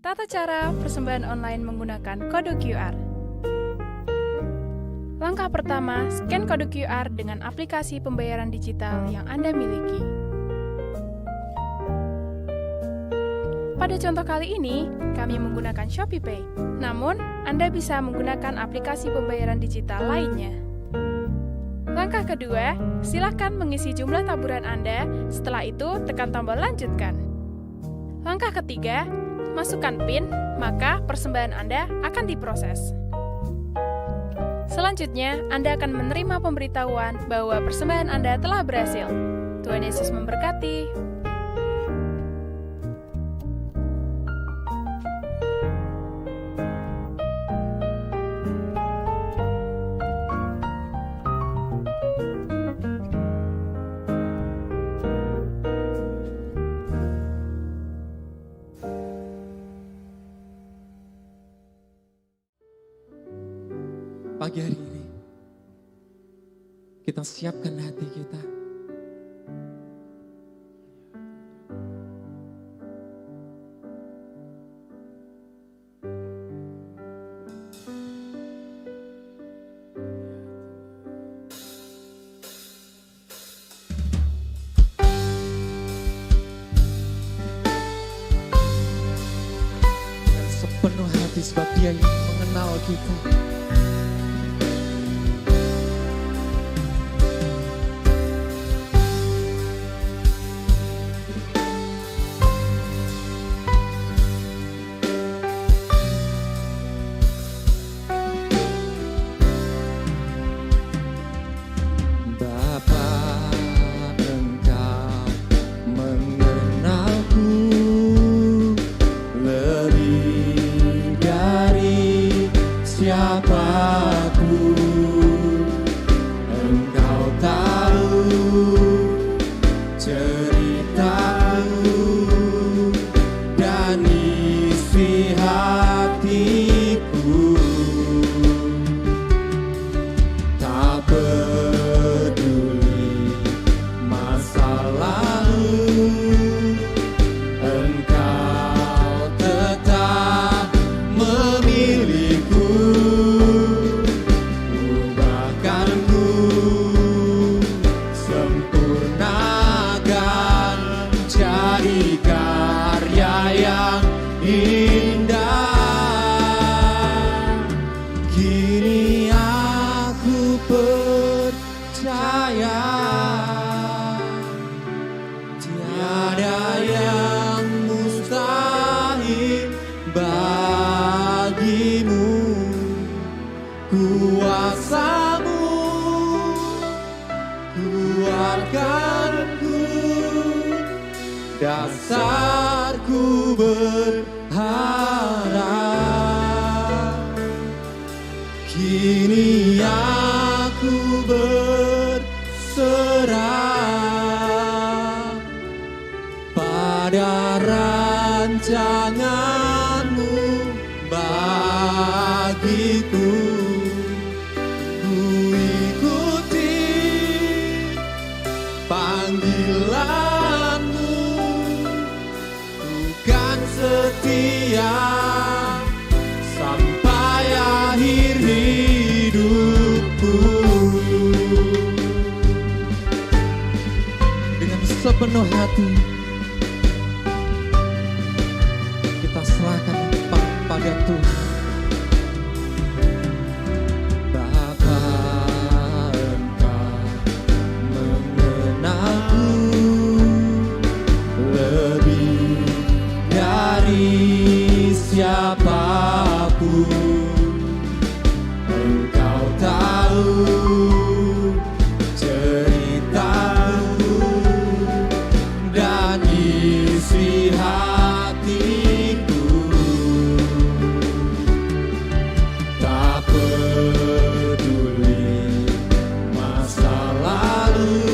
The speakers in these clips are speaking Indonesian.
Tata cara persembahan online menggunakan kode QR. Langkah pertama, scan kode QR dengan aplikasi pembayaran digital yang Anda miliki. Pada contoh kali ini, kami menggunakan ShopeePay. Namun, Anda bisa menggunakan aplikasi pembayaran digital lainnya. Langkah kedua, silakan mengisi jumlah taburan Anda. Setelah itu, tekan tombol lanjutkan. Langkah ketiga, masukkan PIN, maka persembahan Anda akan diproses. Selanjutnya, Anda akan menerima pemberitahuan bahwa persembahan Anda telah berhasil. Tuhan Yesus memberkati. Pagi hari ini, kita siapkan hati kita. Dan sepenuh hati sebab Dia yang mengenal kita. Dasarku berharap, kini aku berserah pada rancangan-Mu bagiku. Ku ikuti panggilan-Mu, setia sampai akhir hidupku. Dengan sepenuh hati kita serahkan pada Tuhan. Bapa, Engkau mengenalku lebih dari siapapun. Engkau tahu ceritaku dan isi hatiku. Tak peduli masa lalu,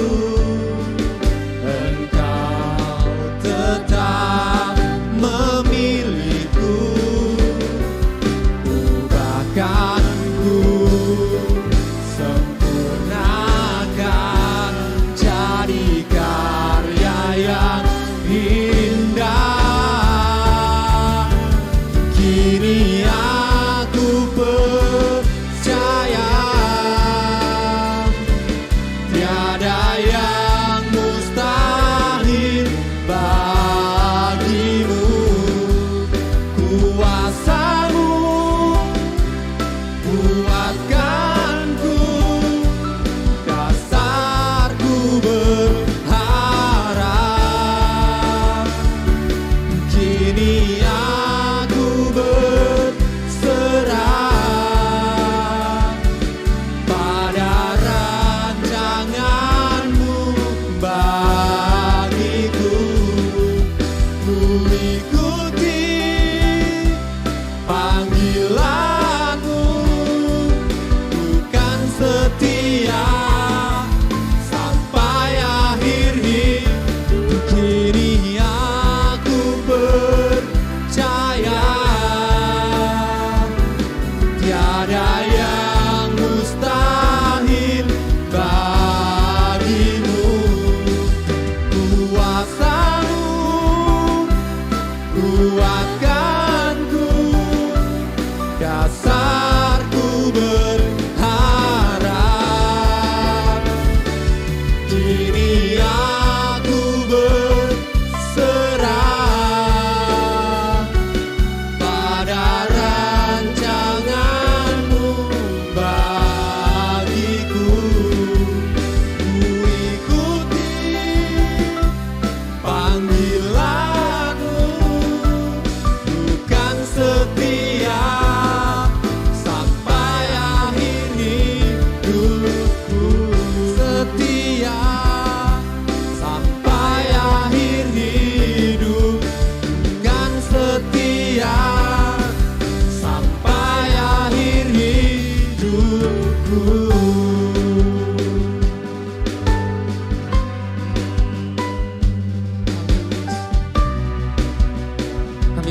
Engkau tetap memilihku. Ubahkan ku, sempurnakan jadi karya yang indah.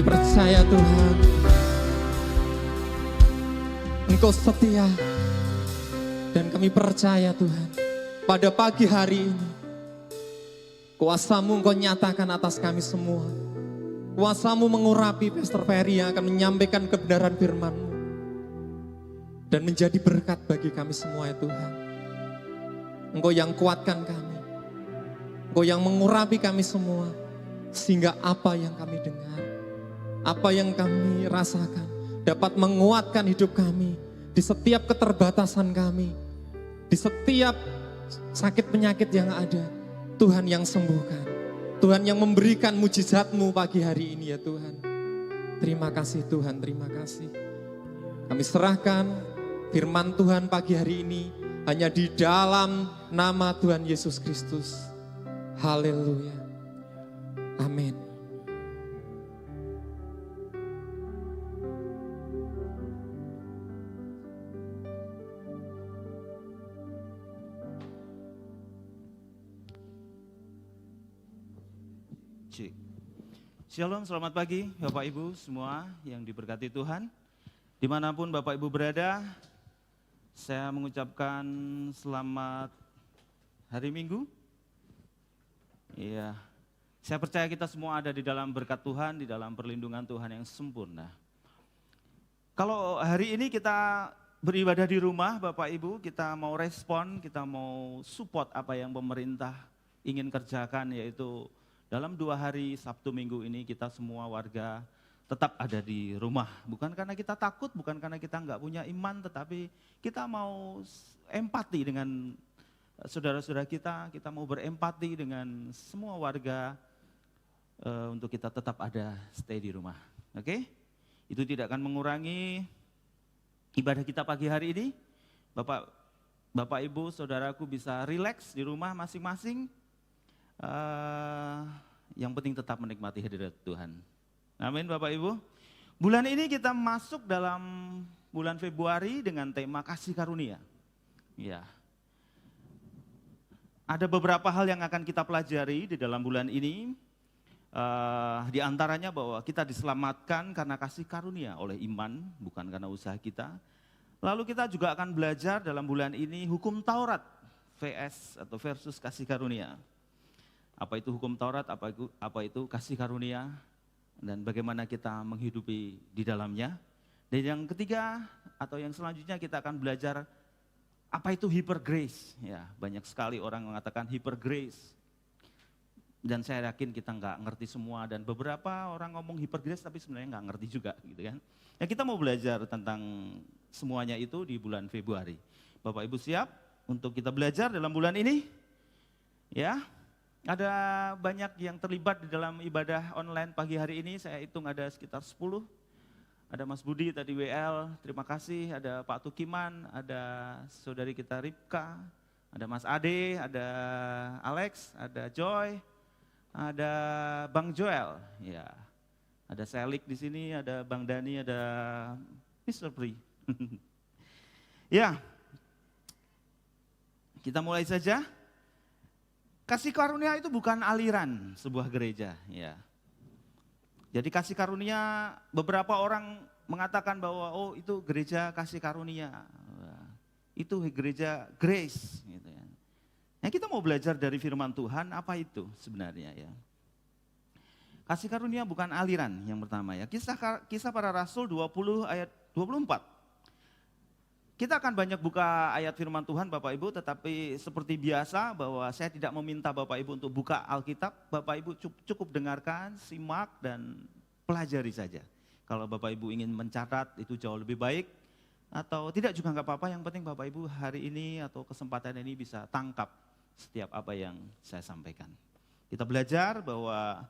Kami percaya Tuhan, Engkau setia. Dan kami percaya Tuhan, pada pagi hari ini, kuasa-Mu Engkau nyatakan atas kami semua. Kuasa-Mu mengurapi Pastor Ferry yang akan menyampaikan kebenaran firman-Mu. Dan menjadi berkat bagi kami semua ya Tuhan. Engkau yang kuatkan kami. Engkau yang mengurapi kami semua. Sehingga apa yang kami dengar, apa yang kami rasakan, dapat menguatkan hidup kami. Di setiap keterbatasan kami, di setiap sakit penyakit yang ada, Tuhan yang sembuhkan. Tuhan yang memberikan mujizat-Mu pagi hari ini ya Tuhan. Terima kasih Tuhan, terima kasih. Kami serahkan firman Tuhan pagi hari ini hanya di dalam nama Tuhan Yesus Kristus. Haleluya. Amin. Shalom, selamat pagi Bapak Ibu semua yang diberkati Tuhan. Dimanapun Bapak Ibu berada, saya mengucapkan selamat hari Minggu. Iya, saya percaya kita semua ada di dalam berkat Tuhan, di dalam perlindungan Tuhan yang sempurna. Kalau hari ini kita beribadah di rumah Bapak Ibu, kita mau respon, kita mau support apa yang pemerintah ingin kerjakan, yaitu dalam 2 hari Sabtu Minggu ini kita semua warga tetap ada di rumah. Bukan karena kita takut, bukan karena kita nggak punya iman, tetapi kita mau empati dengan saudara-saudara kita mau berempati dengan semua warga untuk kita tetap ada stay di rumah. Oke? Itu tidak akan mengurangi ibadah kita pagi hari ini. Bapak Ibu, saudaraku bisa rileks di rumah masing-masing. Yang penting tetap menikmati hadirat Tuhan. Amin Bapak Ibu. Bulan ini kita masuk dalam bulan Februari dengan tema kasih karunia. Ya. Ada beberapa hal yang akan kita pelajari di dalam bulan ini. Di antaranya bahwa kita diselamatkan karena kasih karunia oleh iman, bukan karena usaha kita. Lalu kita juga akan belajar dalam bulan ini hukum Taurat versus kasih karunia. Apa itu hukum Taurat, apa itu kasih karunia, dan bagaimana kita menghidupi di dalamnya. Dan yang ketiga atau yang selanjutnya kita akan belajar apa itu hyper grace. Ya, banyak sekali orang mengatakan hyper grace. Dan saya yakin kita nggak ngerti semua, dan beberapa orang ngomong hyper grace tapi sebenarnya nggak ngerti juga gitu kan. Ya, kita mau belajar tentang semuanya itu di bulan Februari. Bapak Ibu siap untuk kita belajar dalam bulan ini? Ya. Ada banyak yang terlibat di dalam ibadah online pagi hari ini, saya hitung ada sekitar 10. Ada Mas Budi tadi WL, terima kasih. Ada Pak Tukiman, ada saudari kita Ripka, ada Mas Ade, ada Alex, ada Joy, ada Bang Joel. Ya, ada Selik di sini, ada Bang Dani, ada Mr. Pri. Ya, kita mulai saja. Kasih karunia itu bukan aliran sebuah gereja, ya. Jadi kasih karunia, beberapa orang mengatakan bahwa oh itu gereja kasih karunia, itu gereja grace, gitu ya. Nah, kita mau belajar dari firman Tuhan apa itu sebenarnya ya. Kasih karunia bukan aliran yang pertama ya. Kisah para Rasul 20 ayat 24. Kita akan banyak buka ayat firman Tuhan Bapak Ibu, tetapi seperti biasa bahwa saya tidak meminta Bapak Ibu untuk buka Alkitab. Bapak Ibu cukup dengarkan, simak, dan pelajari saja. Kalau Bapak Ibu ingin mencatat itu jauh lebih baik, atau tidak juga nggak apa-apa, yang penting Bapak Ibu hari ini atau kesempatan ini bisa tangkap setiap apa yang saya sampaikan. Kita belajar bahwa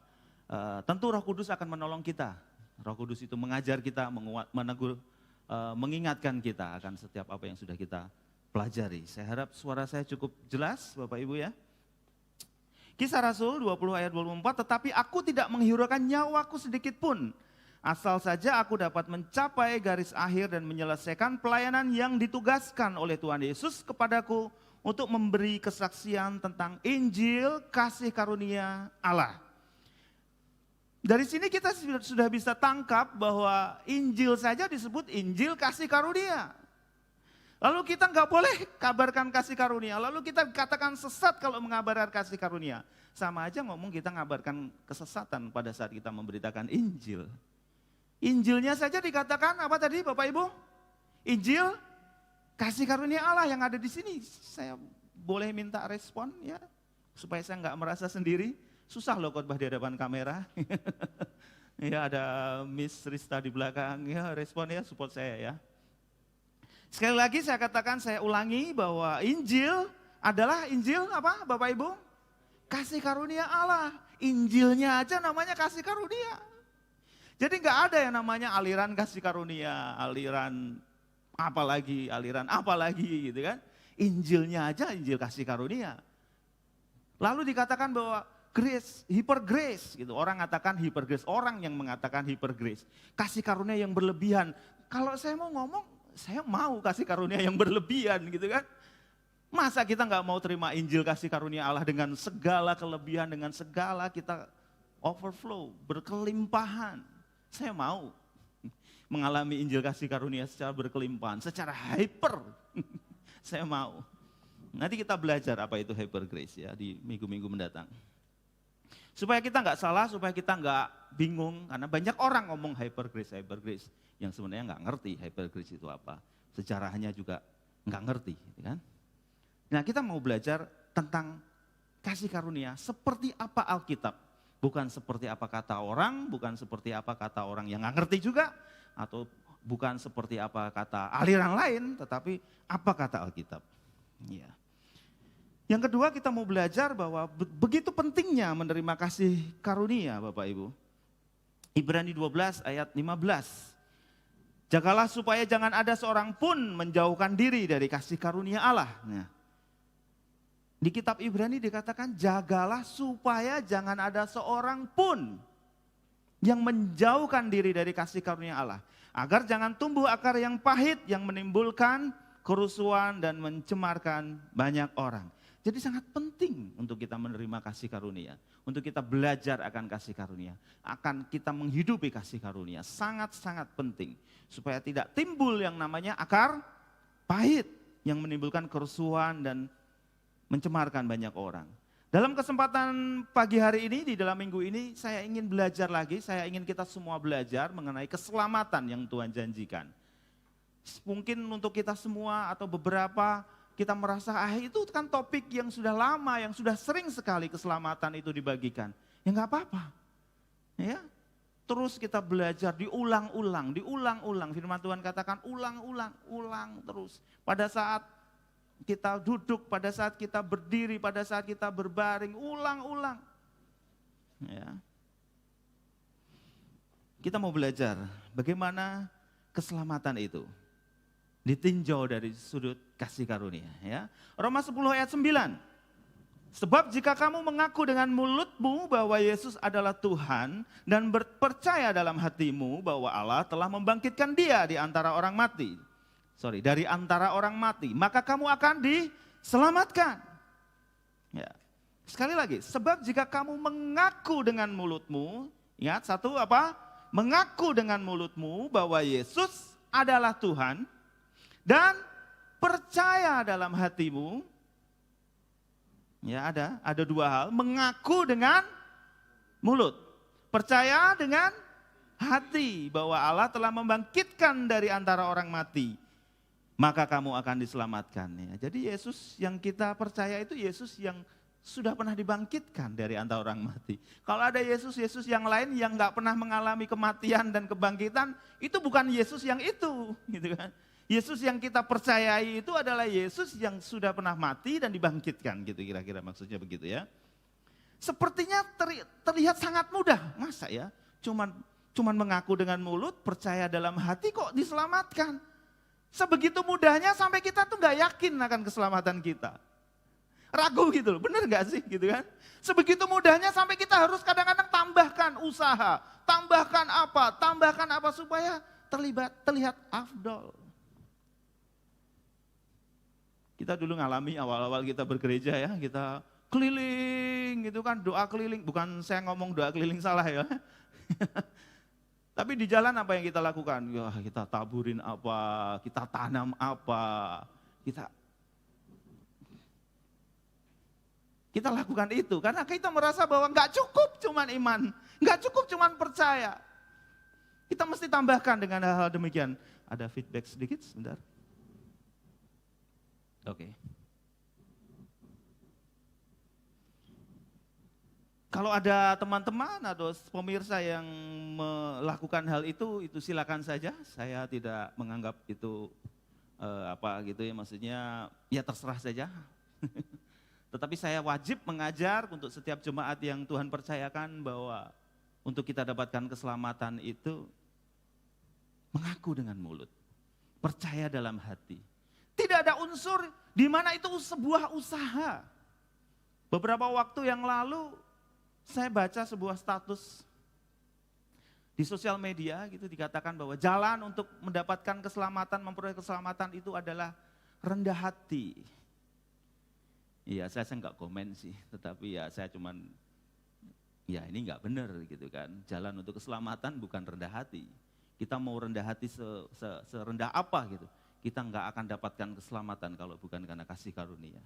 tentu Roh Kudus akan menolong kita. Roh Kudus itu mengajar kita, menegur, mengingatkan kita akan setiap apa yang sudah kita pelajari. Saya harap suara saya cukup jelas Bapak Ibu ya. Kisah Rasul 20 ayat 24, tetapi aku tidak menghiraukan nyawaku sedikit pun, asal saja aku dapat mencapai garis akhir dan menyelesaikan pelayanan yang ditugaskan oleh Tuhan Yesus kepadaku untuk memberi kesaksian tentang Injil kasih karunia Allah. Dari sini kita sudah bisa tangkap bahwa Injil saja disebut Injil kasih karunia. Lalu kita nggak boleh kabarkan kasih karunia, lalu kita katakan sesat kalau mengabarkan kasih karunia. Sama aja ngomong kita ngabarkan kesesatan pada saat kita memberitakan Injil. Injilnya saja dikatakan apa tadi Bapak Ibu? Injil kasih karunia Allah yang ada di sini. Saya boleh minta respon ya, supaya saya nggak merasa sendiri. Susah loh khotbah di hadapan kamera. Ya ada Miss Rista di belakang, ya respon ya, support saya ya. Sekali lagi saya katakan, saya ulangi bahwa Injil adalah Injil apa Bapak Ibu? Kasih karunia Allah. Injilnya aja namanya kasih karunia. Jadi nggak ada yang namanya aliran kasih karunia, aliran apalagi gitu kan. Injilnya aja Injil kasih karunia. Lalu dikatakan bahwa grace, hyper grace gitu. Orang mengatakan hyper grace, orang yang mengatakan hyper grace. Kasih karunia yang berlebihan. Kalau saya mau ngomong, saya mau kasih karunia yang berlebihan gitu kan. Masa kita nggak mau terima Injil kasih karunia Allah dengan segala kelebihan, dengan segala kita overflow, berkelimpahan. Saya mau mengalami Injil kasih karunia secara berkelimpahan, secara hyper. Saya mau. Nanti kita belajar apa itu hyper grace ya di minggu-minggu mendatang. Supaya kita nggak salah, supaya kita nggak bingung, karena banyak orang ngomong hyper grace, yang sebenarnya nggak ngerti hyper grace itu apa. Sejarahnya juga nggak ngerti, kan? Nah kita mau belajar tentang kasih karunia seperti apa Alkitab. Bukan seperti apa kata orang, bukan seperti apa kata orang yang nggak ngerti juga, atau bukan seperti apa kata aliran lain, tetapi apa kata Alkitab. Ya. Yang kedua kita mau belajar bahwa begitu pentingnya menerima kasih karunia Bapak Ibu. Ibrani 12 ayat 15. Jagalah supaya jangan ada seorang pun menjauhkan diri dari kasih karunia Allah. Nah, di kitab Ibrani dikatakan jagalah supaya jangan ada seorang pun yang menjauhkan diri dari kasih karunia Allah. Agar jangan tumbuh akar yang pahit yang menimbulkan kerusuhan dan mencemarkan banyak orang. Jadi sangat penting untuk kita menerima kasih karunia. Untuk kita belajar akan kasih karunia. Akan kita menghidupi kasih karunia. Sangat-sangat penting. Supaya tidak timbul yang namanya akar pahit. Yang menimbulkan kerusuhan dan mencemarkan banyak orang. Dalam kesempatan pagi hari ini, di dalam minggu ini, saya ingin belajar lagi. Saya ingin kita semua belajar mengenai keselamatan yang Tuhan janjikan. Mungkin untuk kita semua atau beberapa kita merasa itu kan topik yang sudah lama, yang sudah sering sekali keselamatan itu dibagikan. Ya nggak apa-apa. Ya. Terus kita belajar diulang-ulang. Firman Tuhan katakan ulang terus. Pada saat kita duduk, pada saat kita berdiri, pada saat kita berbaring, ulang-ulang. Ya. Kita mau belajar bagaimana keselamatan itu ditinjau dari sudut kasih karunia. Ya. Roma 10 ayat 9. Sebab jika kamu mengaku dengan mulutmu bahwa Yesus adalah Tuhan dan percaya dalam hatimu bahwa Allah telah membangkitkan dia dari antara orang mati, maka kamu akan diselamatkan. Ya. Sekali lagi, sebab jika kamu mengaku dengan mulutmu, ingat satu apa? Mengaku dengan mulutmu bahwa Yesus adalah Tuhan, dan percaya dalam hatimu, ya ada dua hal, mengaku dengan mulut, percaya dengan hati bahwa Allah telah membangkitkan dari antara orang mati, maka kamu akan diselamatkan. Ya. Jadi Yesus yang kita percaya itu Yesus yang sudah pernah dibangkitkan dari antara orang mati. Kalau ada Yesus yang lain yang nggak pernah mengalami kematian dan kebangkitan, itu bukan Yesus yang itu, gitu kan? Yesus yang kita percayai itu adalah Yesus yang sudah pernah mati dan dibangkitkan, gitu kira-kira maksudnya begitu ya. Sepertinya terlihat sangat mudah, masa ya? Cuman mengaku dengan mulut, percaya dalam hati kok diselamatkan. Sebegitu mudahnya sampai kita tuh nggak yakin akan keselamatan kita. Ragu gitu loh, bener gak sih gitu kan? Sebegitu mudahnya sampai kita harus kadang-kadang tambahkan usaha, tambahkan apa supaya terlihat afdol. Kita dulu ngalami awal-awal kita bergereja ya, kita keliling gitu kan, doa keliling, bukan saya ngomong doa keliling salah ya. Tapi di jalan apa yang kita lakukan? Ya, kita taburin apa, kita tanam apa, kita lakukan itu karena kita merasa bahwa nggak cukup cuman iman, nggak cukup cuman percaya. Kita mesti tambahkan dengan hal-hal demikian. Ada feedback sedikit, sebentar. Oke. Kalau ada teman-teman atau pemirsa yang melakukan hal itu silakan saja. Saya tidak menganggap itu apa gitu ya, maksudnya ya terserah saja. Tetapi saya wajib mengajar untuk setiap jemaat yang Tuhan percayakan bahwa untuk kita dapatkan keselamatan itu mengaku dengan mulut, percaya dalam hati. Tidak ada unsur di mana itu sebuah usaha. Beberapa waktu yang lalu saya baca sebuah status di sosial media gitu, dikatakan bahwa jalan untuk mendapatkan keselamatan, memperoleh keselamatan itu adalah rendah hati. Iya, saya enggak komen sih, tetapi ya saya cuman ya ini enggak benar gitu kan. Jalan untuk keselamatan bukan rendah hati. Kita mau rendah hati serendah apa gitu, kita enggak akan dapatkan keselamatan kalau bukan karena kasih karunia.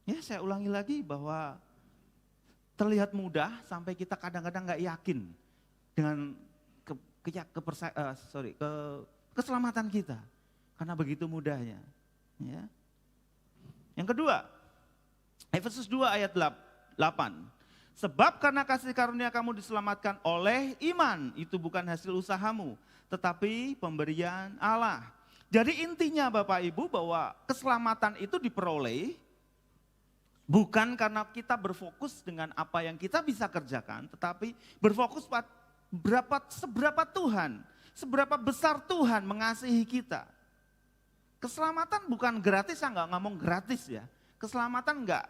Ya, saya ulangi lagi bahwa terlihat mudah sampai kita kadang-kadang nggak yakin dengan keselamatan kita karena begitu mudahnya. Ya. Yang kedua, Efesus 2 ayat 8. Sebab karena kasih karunia kamu diselamatkan oleh iman, itu bukan hasil usahamu, tetapi pemberian Allah. Jadi intinya Bapak Ibu bahwa keselamatan itu diperoleh bukan karena kita berfokus dengan apa yang kita bisa kerjakan, tetapi berfokus pada seberapa Tuhan, seberapa besar Tuhan mengasihi kita. Keselamatan bukan gratis, saya nggak ngomong gratis ya. Keselamatan nggak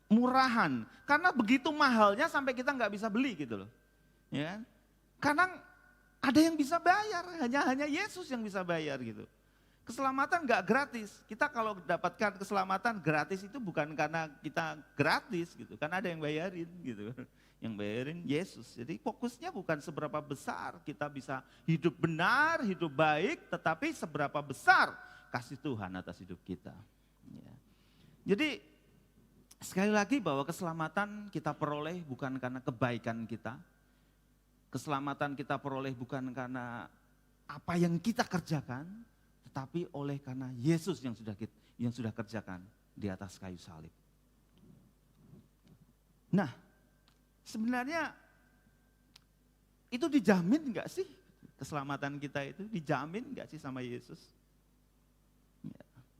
murahan, karena begitu mahalnya sampai kita nggak bisa beli gitu loh. Ya, karena ada yang bisa bayar, hanya Yesus yang bisa bayar gitu. Keselamatan nggak gratis. Kita kalau dapatkan keselamatan gratis itu bukan karena kita gratis gitu, karena ada yang bayarin gitu. Yang bayarin Yesus. Jadi fokusnya bukan seberapa besar kita bisa hidup benar, hidup baik, tetapi seberapa besar kasih Tuhan atas hidup kita. Ya. Jadi sekali lagi bahwa keselamatan kita peroleh bukan karena kebaikan kita. Keselamatan kita peroleh bukan karena apa yang kita kerjakan, tetapi oleh karena Yesus yang sudah kerjakan di atas kayu salib. Nah, sebenarnya itu dijamin enggak sih? Keselamatan kita itu dijamin enggak sih sama Yesus?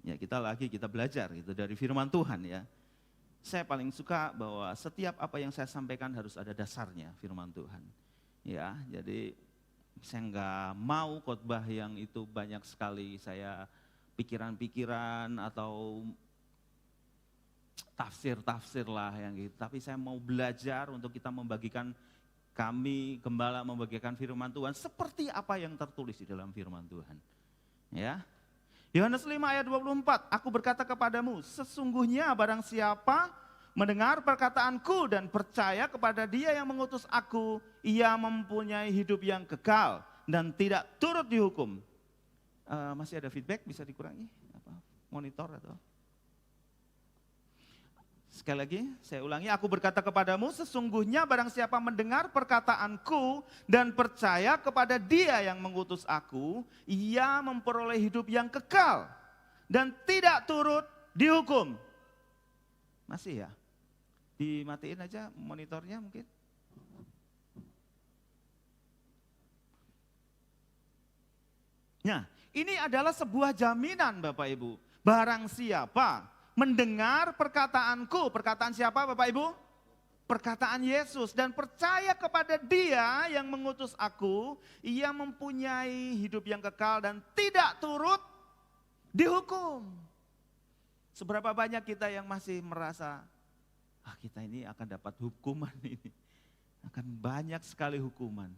Ya kita belajar gitu dari firman Tuhan ya. Saya paling suka bahwa setiap apa yang saya sampaikan harus ada dasarnya firman Tuhan. Ya, jadi saya enggak mau khotbah yang itu banyak sekali saya pikiran-pikiran atau tafsir-tafsir lah yang gitu. Tapi saya mau belajar untuk kita membagikan, kami gembala membagikan firman Tuhan seperti apa yang tertulis di dalam firman Tuhan. Ya. Yohanes 5 ayat 24, aku berkata kepadamu, sesungguhnya barang siapa mendengar perkataanku dan percaya kepada Dia yang mengutus aku, ia mempunyai hidup yang kekal dan tidak turut dihukum. Masih ada feedback, bisa dikurangi? Monitor atau? Sekali lagi, saya ulangi, aku berkata kepadamu, sesungguhnya barang siapa mendengar perkataanku dan percaya kepada Dia yang mengutus aku, ia memperoleh hidup yang kekal dan tidak turut dihukum. Masih ya? Dimatiin aja monitornya mungkin. Nah, ini adalah sebuah jaminan Bapak Ibu. Barang siapa mendengar perkataanku, perkataan siapa Bapak Ibu? Perkataan Yesus, dan percaya kepada Dia yang mengutus aku, ia mempunyai hidup yang kekal dan tidak turut dihukum. Seberapa banyak kita yang masih merasa, kita ini akan dapat hukuman ini. Akan banyak sekali hukuman.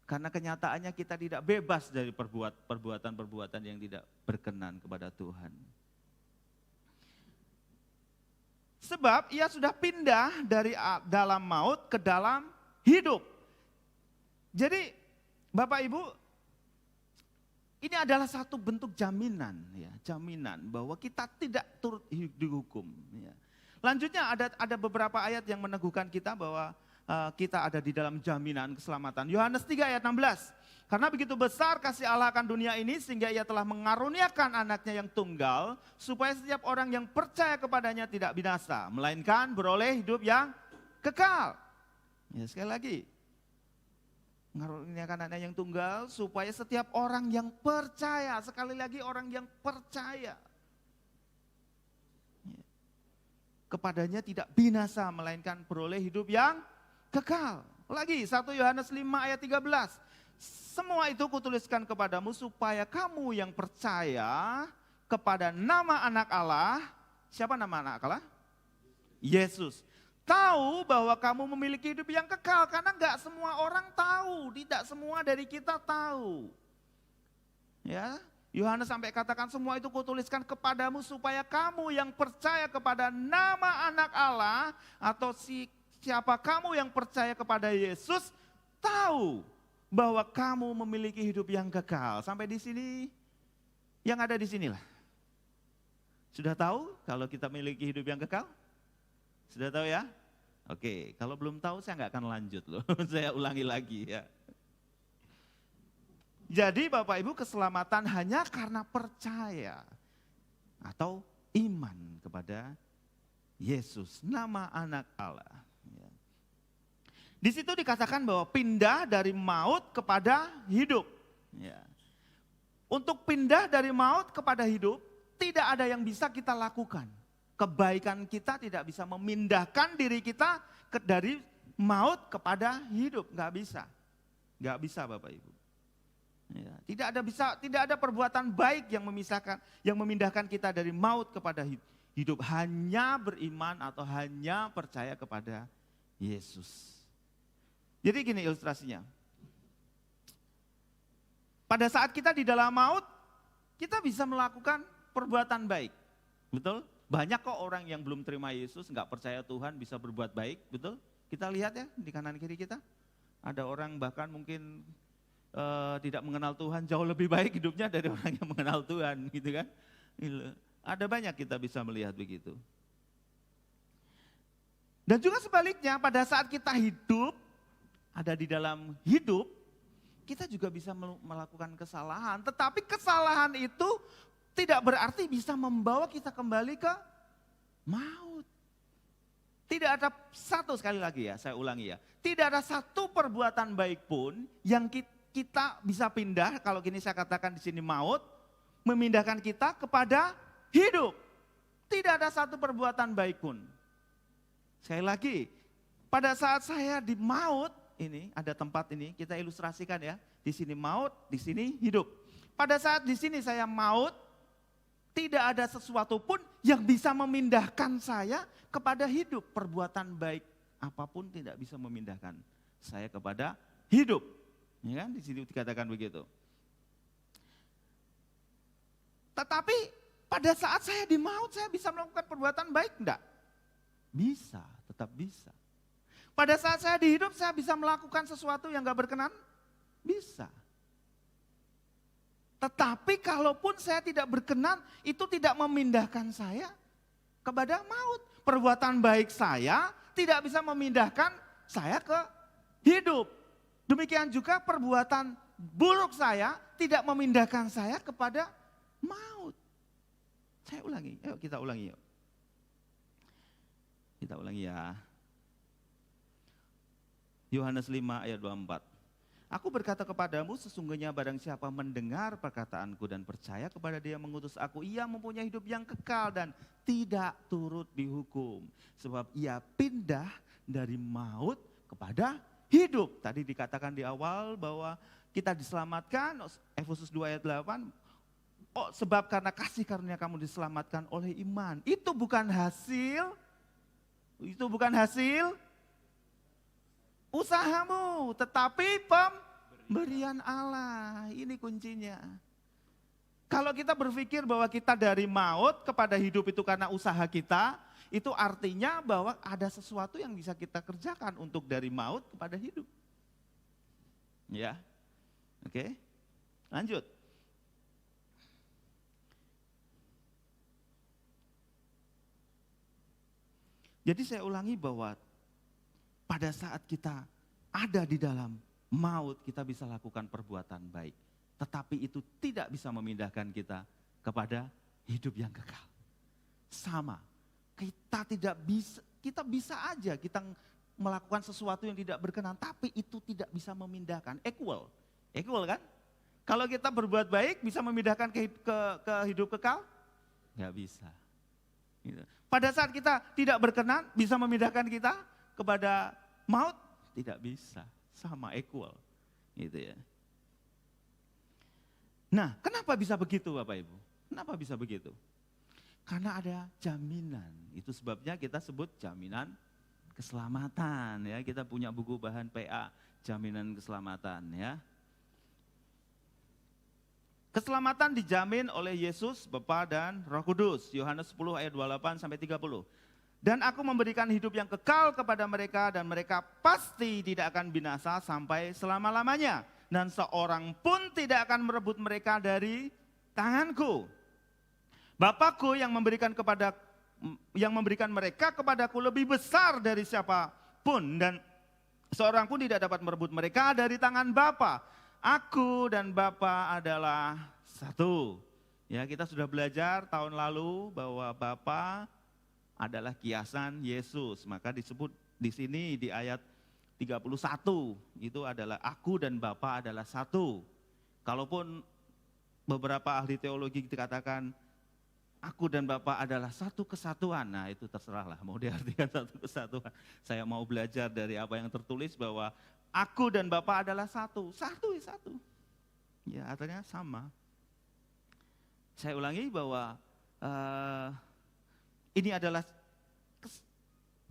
Karena kenyataannya kita tidak bebas dari perbuatan-perbuatan yang tidak berkenan kepada Tuhan. Sebab ia sudah pindah dari dalam maut ke dalam hidup. Jadi Bapak Ibu, ini adalah satu bentuk jaminan, ya, jaminan bahwa kita tidak turut dihukum. Ya. Lanjutnya ada beberapa ayat yang meneguhkan kita bahwa kita ada di dalam jaminan keselamatan. Yohanes 3 ayat 16. Karena begitu besar kasih Allah akan dunia ini sehingga ia telah mengaruniakan anaknya yang tunggal supaya setiap orang yang percaya kepadanya tidak binasa, melainkan beroleh hidup yang kekal. Ya, sekali lagi, mengaruniakan anaknya yang tunggal supaya setiap orang yang percaya, sekali lagi orang yang percaya, kepadanya tidak binasa melainkan beroleh hidup yang kekal. Lagi 1 Yohanes 5 ayat 13. Semua itu kutuliskan kepadamu supaya kamu yang percaya kepada nama anak Allah. Siapa nama anak Allah? Yesus. Tahu bahwa kamu memiliki hidup yang kekal, karena enggak semua orang tahu, tidak semua dari kita tahu. Ya, Yohanes sampai katakan semua itu kutuliskan kepadamu supaya kamu yang percaya kepada nama anak Allah atau siapa kamu yang percaya kepada Yesus tahu bahwa kamu memiliki hidup yang kekal. Sampai di sini, yang ada di sinilah. Sudah tahu kalau kita memiliki hidup yang kekal? Sudah tahu ya? Oke, kalau belum tahu saya nggak akan lanjut loh. Saya ulangi lagi ya. Jadi Bapak Ibu, keselamatan hanya karena percaya atau iman kepada Yesus, nama anak Allah. Di situ dikatakan bahwa pindah dari maut kepada hidup. Ya. Untuk pindah dari maut kepada hidup, tidak ada yang bisa kita lakukan. Kebaikan kita tidak bisa memindahkan diri kita dari maut kepada hidup. Nggak bisa. Nggak bisa Bapak Ibu. Ya. Tidak ada perbuatan baik yang memindahkan kita dari maut kepada hidup. Hanya beriman atau hanya percaya kepada Yesus. Jadi gini ilustrasinya. Pada saat kita di dalam maut, kita bisa melakukan perbuatan baik. Betul? Banyak kok orang yang belum terima Yesus, nggak percaya Tuhan bisa berbuat baik. Betul? Kita lihat ya di kanan kiri kita. Ada orang bahkan mungkin tidak mengenal Tuhan, jauh lebih baik hidupnya dari orang yang mengenal Tuhan. Gitu kan? Ada banyak kita bisa melihat begitu. Dan juga sebaliknya, pada saat kita hidup, ada di dalam hidup, kita juga bisa melakukan kesalahan. Tetapi kesalahan itu tidak berarti bisa membawa kita kembali ke maut. Tidak ada satu, sekali lagi ya, saya ulangi ya. Tidak ada satu perbuatan baik pun yang kita bisa pindah, kalau gini saya katakan di sini maut, memindahkan kita kepada hidup. Tidak ada satu perbuatan baik pun. Sekali lagi, pada saat saya di maut, ini ada tempat ini kita ilustrasikan ya. Di sini maut, di sini hidup. Pada saat di sini saya maut, tidak ada sesuatu pun yang bisa memindahkan saya kepada hidup. Perbuatan baik apapun tidak bisa memindahkan saya kepada hidup. Ya kan? Di sini dikatakan begitu. Tetapi pada saat saya di maut, saya bisa melakukan perbuatan baik enggak? Bisa, tetap bisa. Pada saat saya di hidup, saya bisa melakukan sesuatu yang gak berkenan? Bisa. Tetapi kalaupun saya tidak berkenan, itu tidak memindahkan saya kepada maut. Perbuatan baik saya tidak bisa memindahkan saya ke hidup. Demikian juga perbuatan buruk saya tidak memindahkan saya kepada maut. Saya ulangi, ayo kita ulangi yuk. Kita ulangi ya. Yohanes 5 ayat 24. Aku berkata kepadamu, sesungguhnya barang siapa mendengar perkataanku dan percaya kepada Dia yang mengutus aku, ia mempunyai hidup yang kekal dan tidak turut dihukum. Sebab ia pindah dari maut kepada hidup. Tadi dikatakan di awal bahwa kita diselamatkan, Efesus 2 ayat 8. Oh, sebab karena kasih karunia kamu diselamatkan oleh iman. Itu bukan hasil usahamu, tetapi pemberian Allah. Ini kuncinya. Kalau kita berpikir bahwa kita dari maut kepada hidup itu karena usaha kita, itu artinya bahwa ada sesuatu yang bisa kita kerjakan untuk dari maut kepada hidup. Ya. Oke. Lanjut. Jadi saya ulangi bahwa pada saat kita ada di dalam maut, kita bisa lakukan perbuatan baik. Tetapi itu tidak bisa memindahkan kita kepada hidup yang kekal. Sama, kita bisa aja kita melakukan sesuatu yang tidak berkenan, tapi itu tidak bisa memindahkan. Equal kan? Kalau kita berbuat baik bisa memindahkan ke hidup kekal? Nggak bisa. Gitu. Pada saat kita tidak berkenan, bisa memindahkan kita kepada maut? Tidak bisa, sama equal. Gitu ya. Nah, kenapa bisa begitu Bapak Ibu? Kenapa bisa begitu? Karena ada jaminan. Itu sebabnya kita sebut jaminan keselamatan ya. Kita punya buku bahan PA, jaminan keselamatan ya. Keselamatan dijamin oleh Yesus, Bapa dan Roh Kudus. Yohanes 10 ayat 28 sampai 30. Dan aku memberikan hidup yang kekal kepada mereka dan mereka pasti tidak akan binasa sampai selama-lamanya. Dan seorang pun tidak akan merebut mereka dari tanganku. Bapakku yang memberikan mereka kepadaku lebih besar dari siapapun. Dan seorang pun tidak dapat merebut mereka dari tangan Bapa. Aku dan Bapa adalah satu. Ya, kita sudah belajar tahun lalu bahwa Bapa adalah kiasan Yesus. Maka disebut di sini di ayat 31 itu adalah aku dan Bapa adalah satu. Kalaupun beberapa ahli teologi dikatakan aku dan Bapa adalah satu kesatuan. Nah, itu terserahlah mau diartikan satu kesatuan. Saya mau belajar dari apa yang tertulis bahwa aku dan Bapa adalah satu. Satu. Ya, artinya sama. Saya ulangi bahwa ini adalah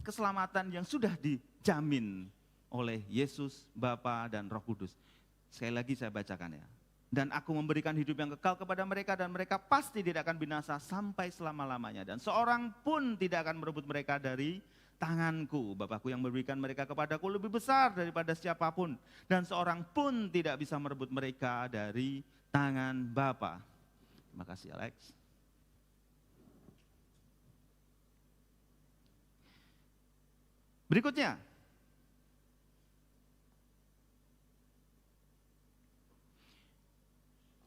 keselamatan yang sudah dijamin oleh Yesus, Bapa dan Roh Kudus. Sekali lagi saya bacakan ya. Dan aku memberikan hidup yang kekal kepada mereka dan mereka pasti tidak akan binasa sampai selama-lamanya. Dan seorang pun tidak akan merebut mereka dari tanganku. Bapakku yang memberikan mereka kepadaku lebih besar daripada siapapun. Dan seorang pun tidak bisa merebut mereka dari tangan Bapa. Terima kasih Alex. Berikutnya.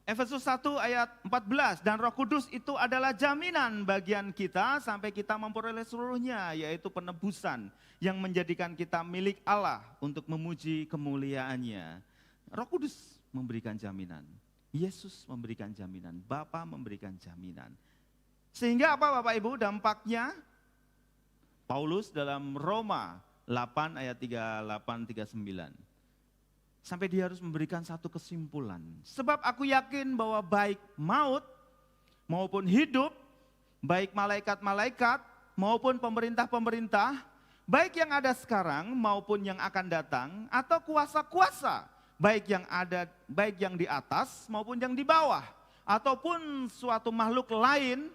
Efesus 1 ayat 14, dan Roh Kudus itu adalah jaminan bagian kita sampai kita memperoleh seluruhnya, yaitu penebusan yang menjadikan kita milik Allah untuk memuji kemuliaannya. Roh Kudus memberikan jaminan, Yesus memberikan jaminan, Bapa memberikan jaminan. Sehingga apa Bapak Ibu dampaknya? Paulus dalam Roma 8 ayat 38-39. Sampai dia harus memberikan satu kesimpulan. Sebab aku yakin bahwa baik maut maupun hidup, baik malaikat-malaikat maupun pemerintah-pemerintah, baik yang ada sekarang maupun yang akan datang, atau kuasa-kuasa, baik yang di atas maupun yang di bawah, ataupun suatu makhluk lain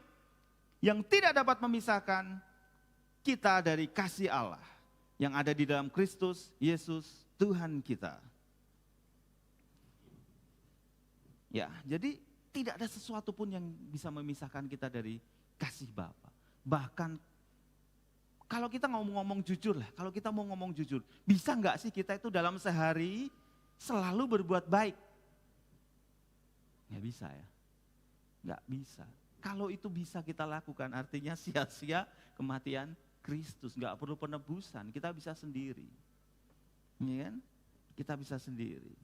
yang tidak dapat memisahkan kita dari kasih Allah yang ada di dalam Kristus Yesus Tuhan kita. Ya, jadi tidak ada sesuatu pun yang bisa memisahkan kita dari kasih Bapa. Bahkan kalau kita ngomong jujur lah, kalau kita mau ngomong jujur, bisa nggak sih kita itu dalam sehari selalu berbuat baik? Nggak bisa ya, nggak bisa. Kalau itu bisa kita lakukan, artinya sia-sia kematian Kristus, nggak perlu penebusan, kita bisa sendiri. Ya kan? Kita bisa sendiri.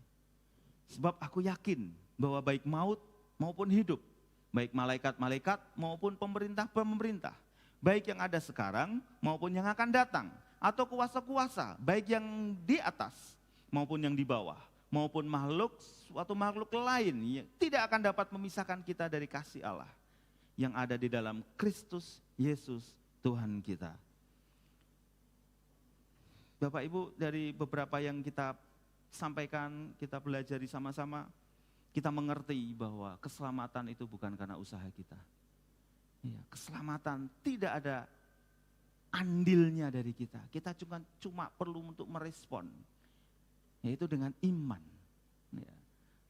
Sebab aku yakin bahwa baik maut maupun hidup, baik malaikat-malaikat maupun pemerintah-pemerintah, baik yang ada sekarang maupun yang akan datang, atau kuasa-kuasa, baik yang di atas maupun yang di bawah, maupun suatu makhluk lain, yang tidak akan dapat memisahkan kita dari kasih Allah yang ada di dalam Kristus Yesus Tuhan kita. Bapak Ibu, dari beberapa yang kita sampaikan, kita pelajari sama-sama, kita mengerti bahwa keselamatan itu bukan karena usaha kita. Ya, keselamatan tidak ada andilnya dari kita. Kita cuma perlu untuk merespon, yaitu dengan iman. Ya.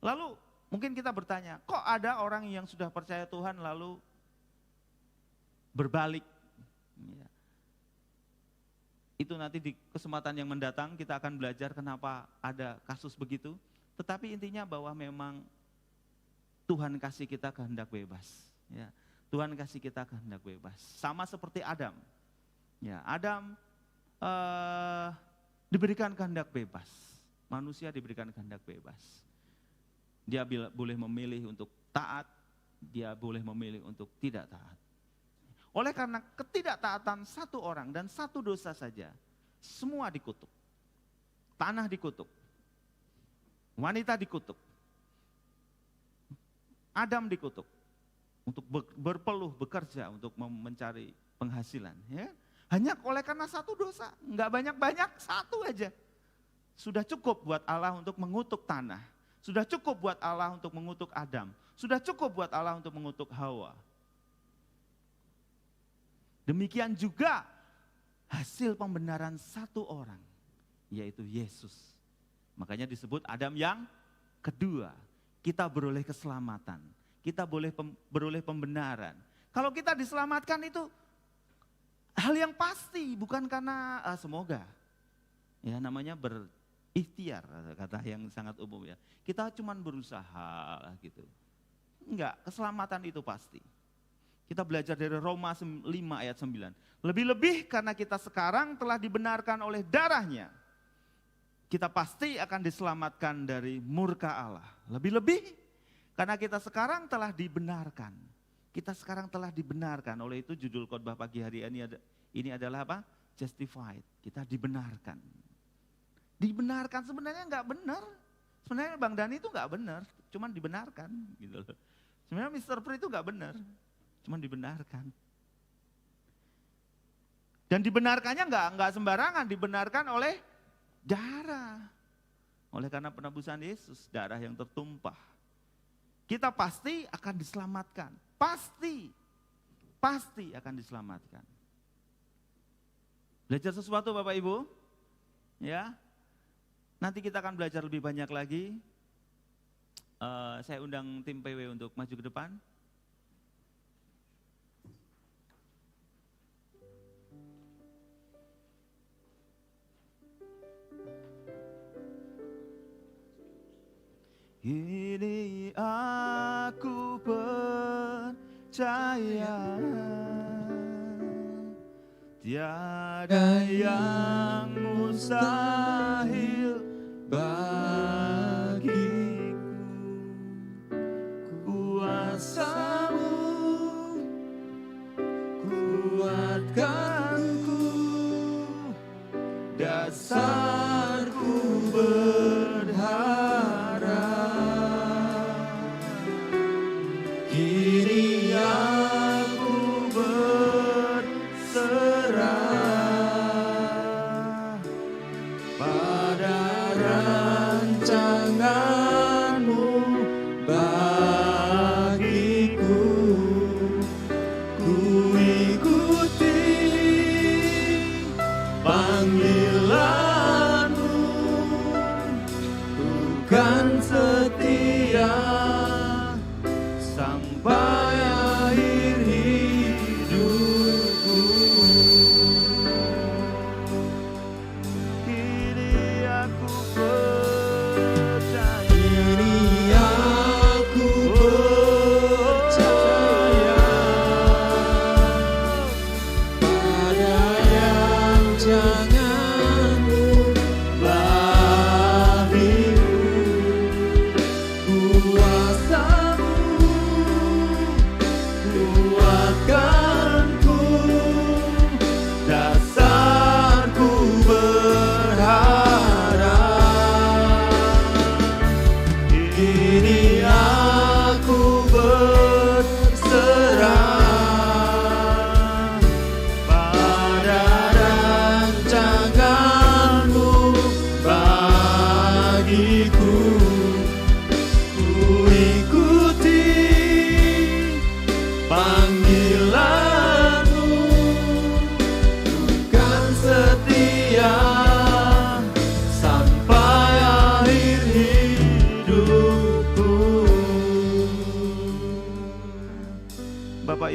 Lalu mungkin kita bertanya, kok ada orang yang sudah percaya Tuhan lalu berbalik? Ya. Itu nanti di kesempatan yang mendatang kita akan belajar kenapa ada kasus begitu. Tetapi intinya bahwa memang Tuhan kasih kita kehendak bebas. Ya. Tuhan kasih kita kehendak bebas. Sama seperti Adam. Ya, Adam diberikan kehendak bebas. Manusia diberikan kehendak bebas. Dia boleh memilih untuk taat, dia boleh memilih untuk tidak taat. Oleh karena ketidaktaatan satu orang dan satu dosa saja, semua dikutuk. Tanah dikutuk. Wanita dikutuk. Adam dikutuk. Untuk berpeluh, bekerja, untuk mencari penghasilan. Ya. Hanya oleh karena satu dosa, enggak banyak-banyak, satu aja. Sudah cukup buat Allah untuk mengutuk tanah. Sudah cukup buat Allah untuk mengutuk Adam. Sudah cukup buat Allah untuk mengutuk Hawa. Demikian juga hasil pembenaran satu orang, yaitu Yesus. Makanya disebut Adam yang kedua. Kita beroleh keselamatan. Kita beroleh pembenaran. Kalau kita diselamatkan itu hal yang pasti, bukan karena semoga. Ya namanya berikhtiar, kata yang sangat umum ya. Kita cuma berusaha gitu. Enggak, keselamatan itu pasti. Kita belajar dari Roma 5 ayat 9. Lebih-lebih karena kita sekarang telah dibenarkan oleh darahnya. Kita pasti akan diselamatkan dari murka Allah. Lebih-lebih karena kita sekarang telah dibenarkan. Kita sekarang telah dibenarkan. Oleh itu judul khotbah pagi hari ini adalah apa? Justified. Kita dibenarkan. Dibenarkan sebenarnya enggak benar. Sebenarnya Bang Dani itu enggak benar. Cuman dibenarkan gitu loh. Sebenarnya Mr. Pri itu enggak benar. Cuman dibenarkan. Dan dibenarkannya enggak sembarangan, dibenarkan oleh darah. Oleh karena penebusan Yesus, darah yang tertumpah. Kita pasti akan diselamatkan. Pasti akan diselamatkan. Belajar sesuatu Bapak Ibu? Ya. Nanti kita akan belajar lebih banyak lagi. Saya undang tim PW untuk maju ke depan. Ini aku percaya tiada yang mustahil bagiku. Kuasa-Mu kuatkanku, dasarku kini aku berserah pada rancangan-Mu bagiku. Ku ikuti panggilan-Mu, bukan setia sampai akhir hidupku. Kini aku percaya. Kini aku percaya pada rancangan-Mu bagiku.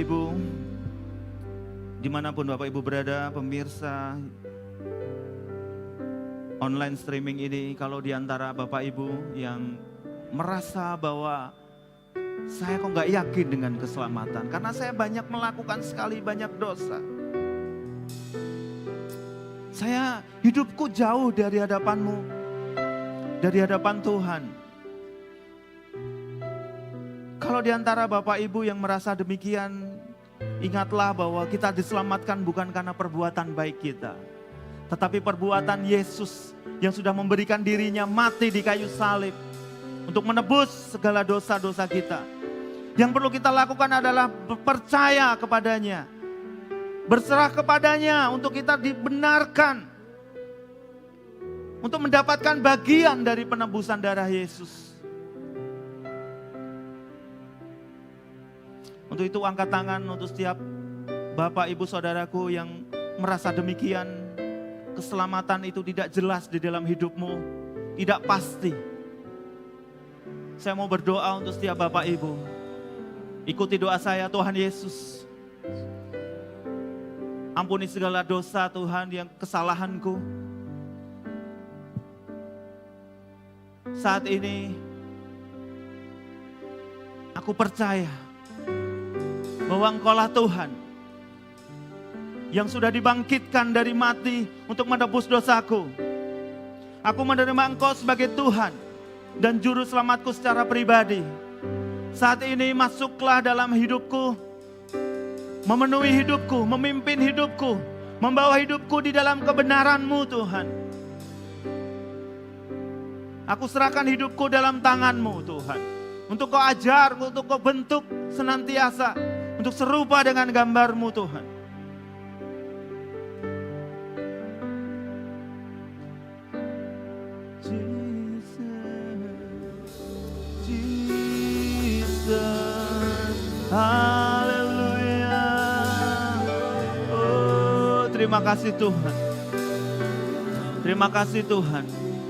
Ibu, dimanapun Bapak Ibu berada, pemirsa online streaming ini, kalau diantara Bapak Ibu yang merasa bahwa saya kok nggak yakin dengan keselamatan, karena saya banyak melakukan sekali banyak dosa. Saya hidupku jauh dari hadapan-Mu, dari hadapan Tuhan. Kalau diantara Bapak Ibu yang merasa demikian, ingatlah bahwa kita diselamatkan bukan karena perbuatan baik kita, tetapi perbuatan Yesus yang sudah memberikan dirinya mati di kayu salib untuk menebus segala dosa-dosa kita. Yang perlu kita lakukan adalah percaya kepadanya, berserah kepadanya untuk kita dibenarkan, untuk mendapatkan bagian dari penebusan darah Yesus. Untuk itu angkat tangan untuk setiap Bapak, Ibu, Saudaraku yang merasa demikian, keselamatan itu tidak jelas di dalam hidupmu, tidak pasti. Saya mau berdoa untuk setiap Bapak Ibu. Ikuti doa saya, Tuhan Yesus. Ampuni segala dosa Tuhan yang kesalahanku. Saat ini aku percaya bahwa Engkaulah Tuhan yang sudah dibangkitkan dari mati untuk menebus dosaku. Aku menerima Engkau sebagai Tuhan dan Juru Selamatku secara pribadi. Saat ini masuklah dalam hidupku, memenuhi hidupku, memimpin hidupku, membawa hidupku di dalam kebenaran-Mu Tuhan. Aku serahkan hidupku dalam tangan-Mu Tuhan. Untuk Kau ajar, untuk Kau bentuk senantiasa, untuk serupa dengan gambar-Mu Tuhan. Haleluya. Oh, terima kasih Tuhan. Terima kasih Tuhan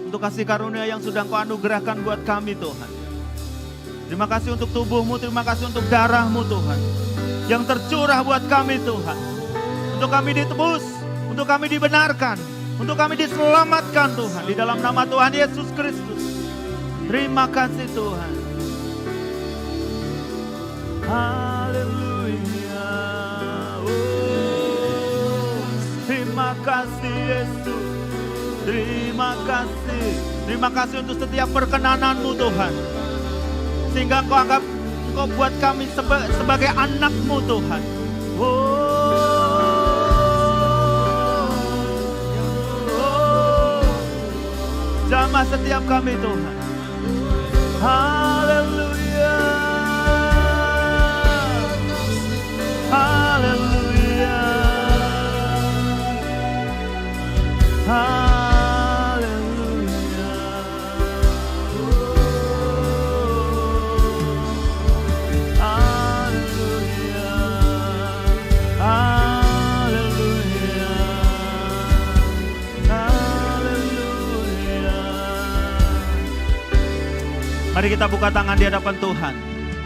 untuk kasih karunia yang sudah Kau anugerahkan buat kami Tuhan. Terima kasih untuk tubuh-Mu, terima kasih untuk darah-Mu Tuhan yang tercurah buat kami Tuhan. Untuk kami ditebus, untuk kami dibenarkan, untuk kami diselamatkan Tuhan di dalam nama Tuhan Yesus Kristus. Terima kasih Tuhan. Haleluya. Oh, terima kasih Yesus. Terima kasih. Terima kasih untuk setiap perkenanan-Mu Tuhan. Sehingga Engkau buat kami sebagai anak-Mu Tuhan. Jamah setiap kami Tuhan. Haleluya. Haleluya. Haleluya. Haleluya. Haleluya. Haleluya. Mari kita buka tangan di hadapan Tuhan.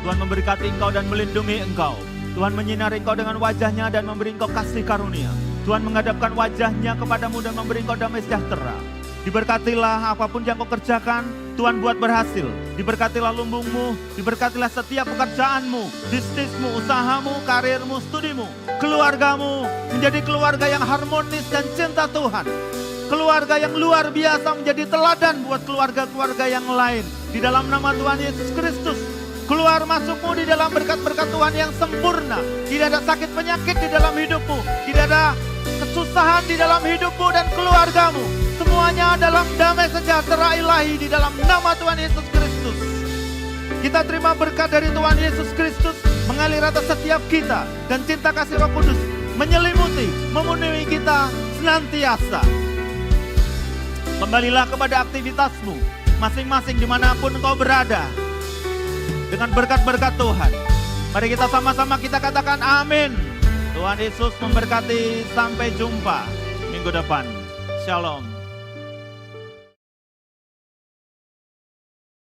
Tuhan memberkati engkau dan melindungi engkau. Tuhan menyinari engkau dengan wajahnya dan memberi engkau kasih karunia. Tuhan menghadapkan wajahnya kepadamu dan memberi engkau damai sejahtera. Diberkatilah apapun yang kau kerjakan, Tuhan buat berhasil. Diberkatilah lumbungmu, diberkatilah setiap pekerjaanmu, bisnismu, usahamu, karirmu, studimu, keluargamu. Menjadi keluarga yang harmonis dan cinta Tuhan. Keluarga yang luar biasa menjadi teladan buat keluarga-keluarga yang lain. Di dalam nama Tuhan Yesus Kristus. Keluar masukmu di dalam berkat-berkat Tuhan yang sempurna. Tidak ada sakit penyakit di dalam hidupmu. Tidak ada kesusahan di dalam hidupmu dan keluargamu. Semuanya dalam damai sejahtera ilahi di dalam nama Tuhan Yesus Kristus. Kita terima berkat dari Tuhan Yesus Kristus mengalir atas setiap kita. Dan cinta kasih Roh Kudus menyelimuti, memenuhi kita senantiasa. Kembalilah kepada aktivitasmu masing-masing dimanapun engkau berada. Dengan berkat-berkat Tuhan. Mari kita sama-sama kita katakan amin. Tuhan Yesus memberkati. Sampai jumpa minggu depan. Shalom.